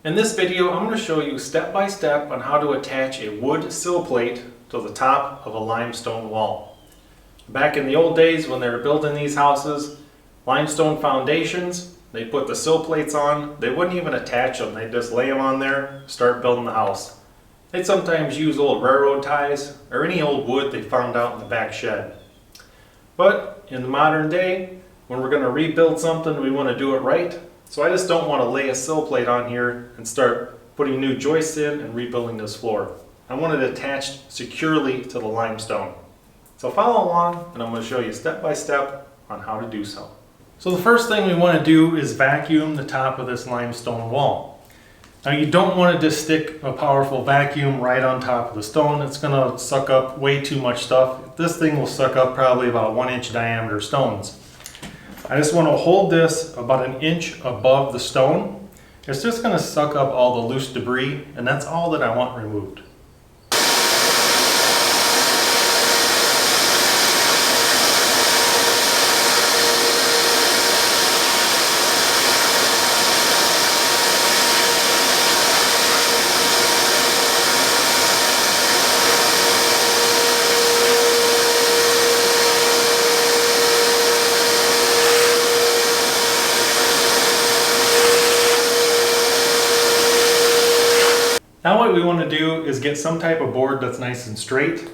In this video, I'm going to show you step by step on how to attach a wood sill plate to the top of a limestone wall. Back in the old days when they were building these houses, limestone foundations, they put the sill plates on. They wouldn't even attach them. They'd just lay them on there, start building the house. They'd sometimes use old railroad ties or any old wood they found out in the back shed. But in the modern day, when we're going to rebuild something, we want to do it right. So I just don't want to lay a sill plate on here and start putting new joists in and rebuilding this floor. I want it attached securely to the limestone. So follow along and I'm going to show you step by step on how to do so. So the first thing we want to do is vacuum the top of this limestone wall. Now you don't want to just stick a powerful vacuum right on top of the stone. It's going to suck up way too much stuff. This thing will suck up probably about 1-inch diameter stones. I just want to hold this about 1 inch above the stone. It's just going to suck up all the loose debris, and that's all that I want removed. Now what we want to do is get some type of board that's nice and straight.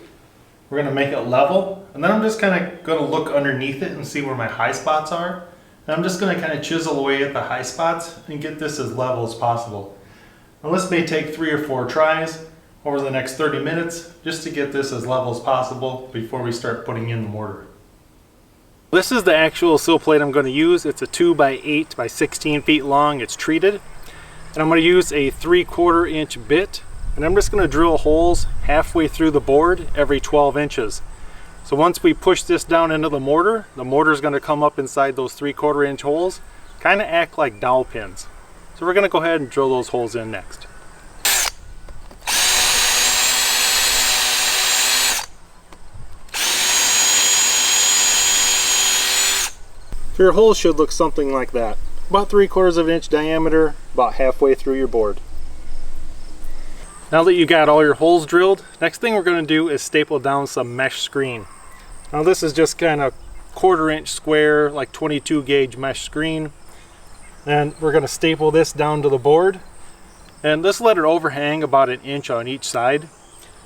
We're going to make it level, and then I'm just kind of going to look underneath it and see where my high spots are. And I'm just going to kind of chisel away at the high spots and get this as level as possible. Now this may take 3 or 4 tries over the next 30 minutes just to get this as level as possible before we start putting in the mortar. This is the actual sill plate I'm going to use. It's a 2 by 8 by 16 feet long. It's treated. And I'm going to use a 3/4 inch bit, and I'm just going to drill holes halfway through the board every 12 inches. So once we push this down into the mortar is going to come up inside those 3/4 inch holes, kind of act like dowel pins. So we're going to go ahead and drill those holes in next. So your holes should look something like that. About 3/4 inch diameter, about halfway through your board. Now that you got all your holes drilled, next thing we're going to do is staple down some mesh screen. Now this is just kind of 1/4 inch square, like 22 gauge mesh screen. And we're going to staple this down to the board. And just let it overhang about 1 inch on each side.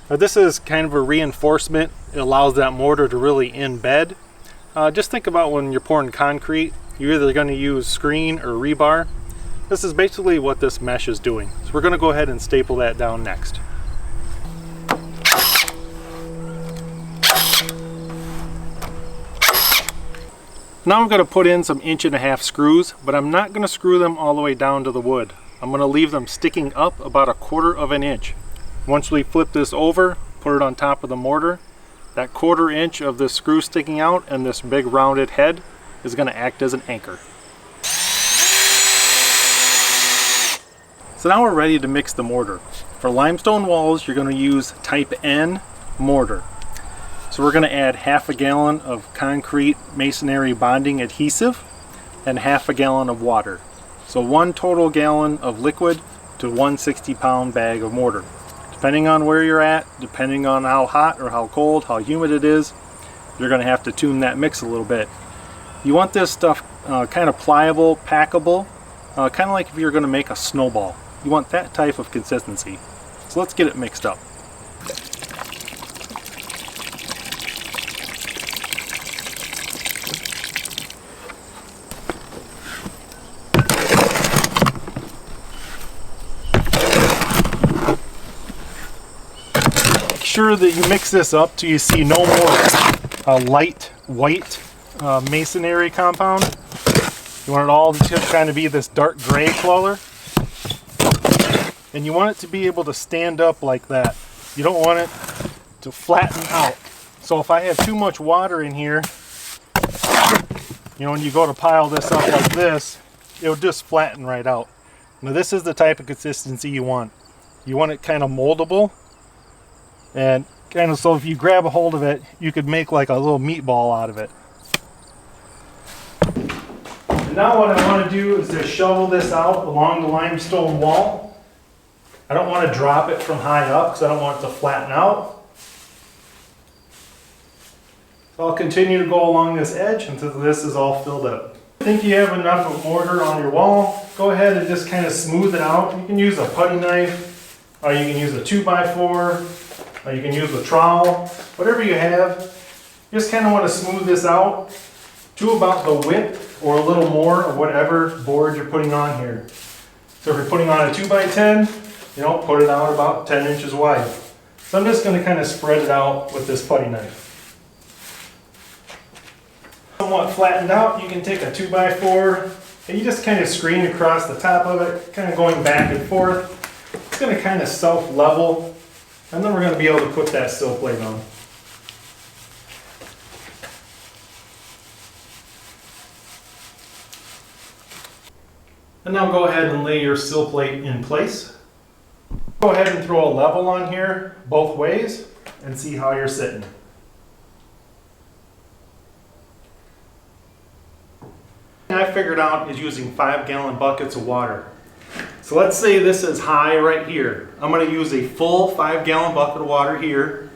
Now this is kind of a reinforcement. It allows that mortar to really embed. Just think about when you're pouring concrete. You're either going to use screen or rebar. This is basically what this mesh is doing. So we're going to go ahead and staple that down next. Now I'm going to put in some 1.5 inch screws, but I'm not going to screw them all the way down to the wood. I'm going to leave them sticking up about 1/4 inch. Once we flip this over, put it on top of the mortar, that 1/4 inch of the screw sticking out and this big rounded head is going to act as an anchor. So now we're ready to mix the mortar. For limestone walls, you're going to use type N mortar. So we're going to add 1/2 gallon of concrete masonry bonding adhesive and 1/2 gallon of water. So 1 total gallon of liquid to 1 60-pound bag of mortar. Depending on where you're at, depending on how hot or how cold, how humid it is, you're going to have to tune that mix a little bit. You want this stuff kind of pliable, packable, kind of like if you're going to make a snowball. You want that type of consistency. So let's get it mixed up. Make sure that you mix this up till you see no more light white masonry compound. You want it all to kind of be this dark gray color, and you want it to be able to stand up like that. You don't want it to flatten out. So if I have too much water in here, you know, when you go to pile this up like this, it'll just flatten right out. Now this is the type of consistency you want. You want it kind of moldable, and kind of so if you grab a hold of it, you could make like a little meatball out of it. And now what I want to do is just shovel this out along the limestone wall. I don't want to drop it from high up because I don't want it to flatten out. So I'll continue to go along this edge until this is all filled up. I think you have enough of mortar on your wall. Go ahead and just kind of smooth it out. You can use a putty knife, or you can use a 2x4, or you can use a trowel, whatever you have. You just kind of want to smooth this out to about the width or a little more of whatever board you're putting on here. So if you're putting on a 2x10, you know, put it out about 10 inches wide. So I'm just going to kind of spread it out with this putty knife. Somewhat flattened out, you can take a 2x4 and you just kind of screen across the top of it, kind of going back and forth. It's going to kind of self-level, and then we're going to be able to put that sill plate on. And now go ahead and lay your sill plate in place. Go ahead and throw a level on here both ways and see how you're sitting. I figured out is using 5-gallon buckets of water. So let's say this is high right here. I'm going to use a full 5-gallon bucket of water here,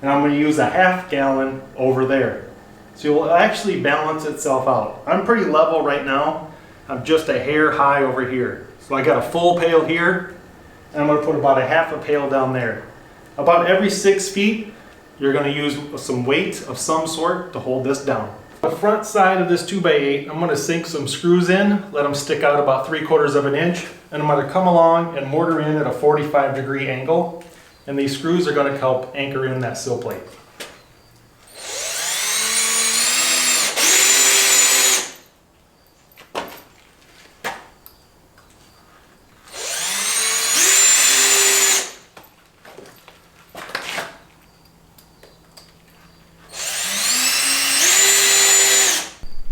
and I'm going to use a ½ gallon over there. So you'll actually balance itself out. I'm pretty level right now. I'm just a hair high over here. So I got a full pail here, and I'm going to put about a half a pail down there. About every 6 feet, you're going to use some weight of some sort to hold this down. The front side of this 2x8, I'm going to sink some screws in, let them stick out about 3/4 of an inch, and I'm going to come along and mortar in at a 45-degree angle, and these screws are going to help anchor in that sill plate.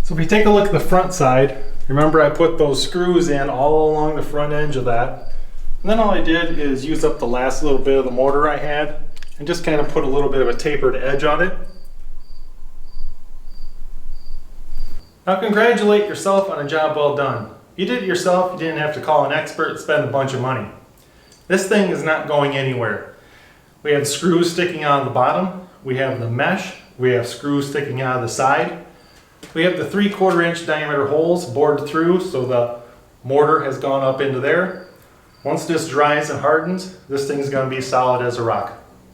So if you take a look at the front side, remember I put those screws in all along the front edge of that. And then all I did is use up the last little bit of the mortar I had and just kind of put a little bit of a tapered edge on it. Now congratulate yourself on a job well done. You did it yourself, you didn't have to call an expert, spend a bunch of money. This thing is not going anywhere. We have screws sticking out of the bottom, we have the mesh, we have screws sticking out of the side. We have the 3/4 inch diameter holes bored through, so the mortar has gone up into there. Once this dries and hardens, this thing's going to be solid as a rock.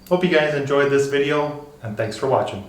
Hope you guys enjoyed this video, and thanks for watching.